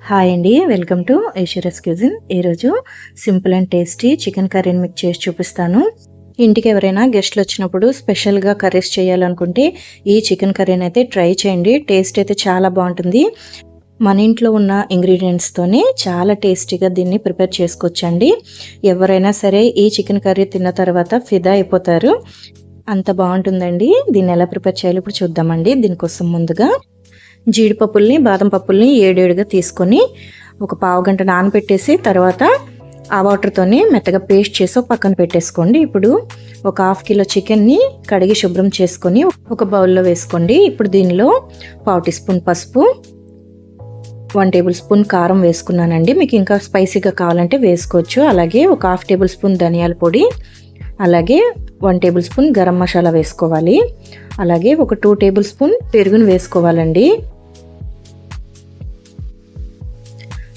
Hi అండి, welcome to ఐశ్వర్యస్ cuisine. ఈరోజు simple and tasty chicken కర్రీని మీకు చేసి చూపిస్తాను. ఇంటికి ఎవరైనా గెస్ట్లు వచ్చినప్పుడు స్పెషల్గా కర్రీస్ చేయాలనుకుంటే ఈ చికెన్ కర్రీని అయితే ట్రై చేయండి. టేస్ట్ అయితే చాలా బాగుంటుంది. మన ఇంట్లో ఉన్న ఇంగ్రీడియంట్స్తోనే చాలా టేస్టీగా దీన్ని ప్రిపేర్ చేసుకోవచ్చండి. ఎవరైనా సరే ఈ చికెన్ కర్రీ తిన్న తర్వాత ఫిదా అయిపోతారు, అంత బాగుంటుందండి. దీన్ని ఎలా ప్రిపేర్ చేయాలో ఇప్పుడు చూద్దామండి. దీనికోసం ముందుగా జీడిపప్పుల్ని బాదం పప్పుల్ని ఏడేడుగా తీసుకొని ఒక పావు గంట నానబెట్టేసి తర్వాత ఆ వాటర్తోనే మెత్తగా పేస్ట్ చేసి పక్కన పెట్టేసుకోండి. ఇప్పుడు ఒక హాఫ్ కిలో చికెన్ని కడిగి శుభ్రం చేసుకొని ఒక బౌల్లో వేసుకోండి. ఇప్పుడు దీనిలో పావు టీ స్పూన్ పసుపు, 1 టేబుల్ స్పూన్ కారం వేసుకున్నానండి. మీకు ఇంకా స్పైసీగా కావాలంటే వేసుకోవచ్చు. అలాగే ఒక హాఫ్ టేబుల్ స్పూన్ ధనియాల పొడి, అలాగే 1 టేబుల్ స్పూన్ గరం మసాలా వేసుకోవాలి. అలాగే ఒక 2 టేబుల్ స్పూన్ పెరుగును వేసుకోవాలండి.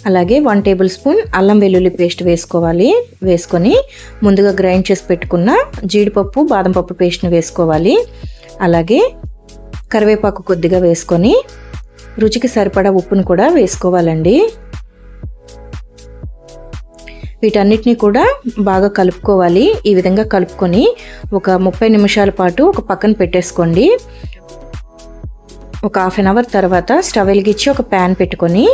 అలాగే 1 టేబుల్ స్పూన్ అల్లం వెల్లుల్లి పేస్ట్ వేసుకోవాలి. వేసుకొని ముందుగా గ్రైండ్ చేసి పెట్టుకున్న జీడిపప్పు బాదం పప్పు పేస్ట్ని వేసుకోవాలి. అలాగే కరివేపాకు కొద్దిగా వేసుకొని రుచికి సరిపడా ఉప్పును కూడా వేసుకోవాలండి. వీటన్నిటిని కూడా బాగా కలుపుకోవాలి. ఈ విధంగా కలుపుకొని ఒక 30 నిమిషాల పాటు ఒక పక్కన పెట్టేసుకోండి. ఒక హాఫ్ అన్ అవర్ తర్వాత స్టవ్ వెలిగించి ఒక ప్యాన్ పెట్టుకొని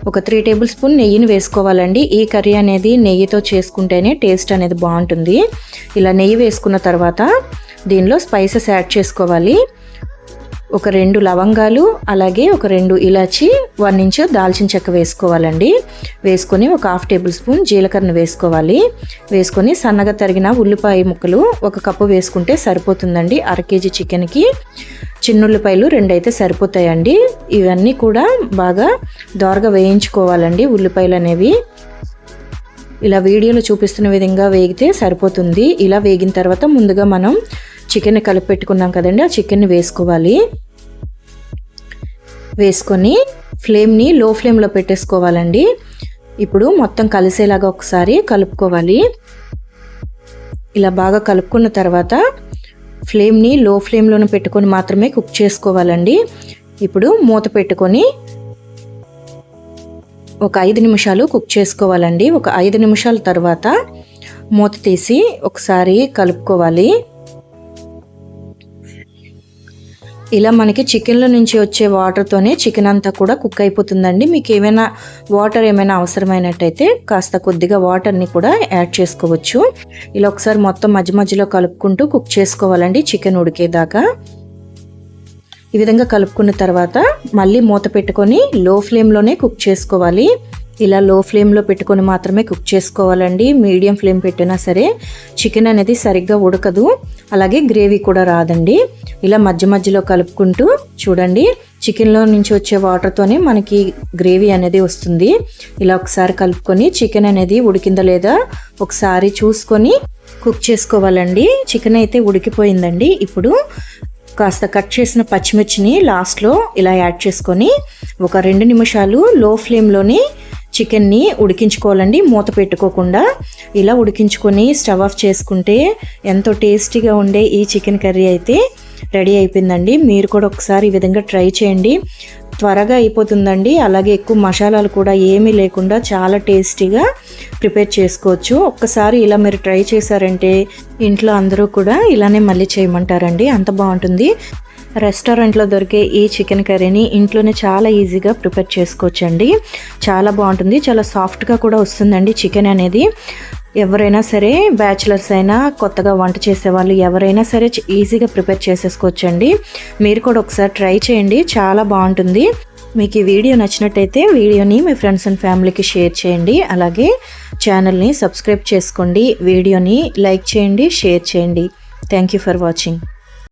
ఒక 3 టేబుల్ స్పూన్ నెయ్యిని వేసుకోవాలండి. ఈ కర్రీ అనేది నెయ్యితో చేసుకుంటేనే టేస్ట్ అనేది బాగుంటుంది. ఇలా నెయ్యి వేసుకున్న తర్వాత దీనిలో స్పైసెస్ యాడ్ చేసుకోవాలి. ఒక 2 లవంగాలు, అలాగే ఒక 2 ఇలాచి, 1 ఇంచు దాల్చిన చెక్క వేసుకోవాలండి. వేసుకొని ఒక హాఫ్ టేబుల్ స్పూన్ జీలకర్రను వేసుకోవాలి. వేసుకొని సన్నగా తరిగిన ఉల్లిపాయ ముక్కలు 1 కప్పు వేసుకుంటే సరిపోతుందండి. 1/2 కేజీ చికెన్కి చిన్నుల్లిపాయలు 2 అయితే సరిపోతాయండి. ఇవన్నీ కూడా బాగా దోరగా వేయించుకోవాలండి. ఉల్లిపాయలు అనేవి ఇలా వీడియోలో చూపిస్తున్న విధంగా వేగితే సరిపోతుంది. ఇలా వేగిన తర్వాత ముందుగా మనం చికెన్ కలిపి పెట్టుకున్నాం కదండి, ఆ చికెన్ని వేసుకోవాలి. వేసుకొని ఫ్లేమ్ని లో ఫ్లేమ్లో పెట్టేసుకోవాలండి. ఇప్పుడు మొత్తం కలిసేలాగా ఒకసారి కలుపుకోవాలి. ఇలా బాగా కలుపుకున్న తర్వాత ఫ్లేమ్ని లో ఫ్లేమ్లోనే పెట్టుకొని మాత్రమే కుక్ చేసుకోవాలండి. ఇప్పుడు మూత పెట్టుకొని ఒక 5 నిమిషాలు కుక్ చేసుకోవాలండి. ఒక 5 నిమిషాల తర్వాత మూత తీసి ఒకసారి కలుపుకోవాలి. ఇలా మనకి చికెన్లో నుంచి వచ్చే వాటర్తోనే చికెన్ అంతా కూడా కుక్ అయిపోతుందండి. మీకు ఏమైనా వాటర్ అవసరమైనట్టయితే కాస్త కొద్దిగా వాటర్ని కూడా యాడ్ చేసుకోవచ్చు. ఇలా ఒకసారి మొత్తం మధ్య మధ్యలో కలుపుకుంటూ కుక్ చేసుకోవాలండి చికెన్ ఉడికేదాకా. ఈ విధంగా కలుపుకున్న తర్వాత మళ్ళీ మూత పెట్టుకొని లో ఫ్లేమ్లోనే కుక్ చేసుకోవాలి. ఇలా లో ఫ్లేమ్లో పెట్టుకొని మాత్రమే కుక్ చేసుకోవాలండి. మీడియం ఫ్లేమ్ పెట్టినా సరే చికెన్ అనేది సరిగ్గా ఉడకదు, అలాగే గ్రేవీ కూడా రాదండి. ఇలా మధ్య మధ్యలో కలుపుకుంటూ చూడండి, చికెన్లో నుంచి వచ్చే వాటర్తోనే మనకి గ్రేవీ అనేది వస్తుంది. ఇలా ఒకసారి కలుపుకొని చికెన్ అనేది ఉడికిందా లేదా ఒకసారి చూసుకొని కుక్ చేసుకోవాలండి. చికెన్ అయితే ఉడికిపోయిందండి. ఇప్పుడు కాస్త కట్ చేసిన పచ్చిమిర్చిని లాస్ట్లో ఇలా యాడ్ చేసుకొని ఒక 2 నిమిషాలు లో ఫ్లేమ్లోని చికెన్ని ఉడికించుకోవాలండి, మూత పెట్టుకోకుండా. ఇలా ఉడికించుకొని స్టవ్ ఆఫ్ చేసుకుంటే ఎంతో టేస్టీగా ఉండే ఈ చికెన్ కర్రీ అయితే రెడీ అయిపోయిందండి. మీరు కూడా ఒకసారి ఈ విధంగా ట్రై చేయండి. త్వరగా అయిపోతుందండి. అలాగే ఎక్కువ మసాలాలు కూడా ఏమీ లేకుండా చాలా టేస్టీగా ప్రిపేర్ చేసుకోవచ్చు. ఒక్కసారి ఇలా మీరు ట్రై చేశారంటే ఇంట్లో అందరూ కూడా ఇలానే మళ్ళీ చేయమంటారండి, అంత బాగుంటుంది. రెస్టారెంట్లో దొరికే ఈ చికెన్ కర్రీని ఇంట్లోనే చాలా ఈజీగా ప్రిపేర్ చేసుకోవచ్చండి. చాలా బాగుంటుంది, చాలా సాఫ్ట్గా కూడా వస్తుందండి చికెన్ అనేది. ఎవరైనా సరే బ్యాచిలర్స్ అయినా కొత్తగా వంట చేసేవాళ్ళు ఎవరైనా సరే ఈజీగా ప్రిపేర్ చేసేసుకోవచ్చండి. మీరు కూడా ఒకసారి ట్రై చేయండి, చాలా బాగుంటుంది. మీకు ఈ వీడియో నచ్చినట్టయితే వీడియోని మీ ఫ్రెండ్స్ అండ్ ఫ్యామిలీకి షేర్ చేయండి. అలాగే ఛానల్ని సబ్స్క్రైబ్ చేసుకోండి. వీడియోని లైక్ చేయండి, షేర్ చేయండి. Thank you for watching.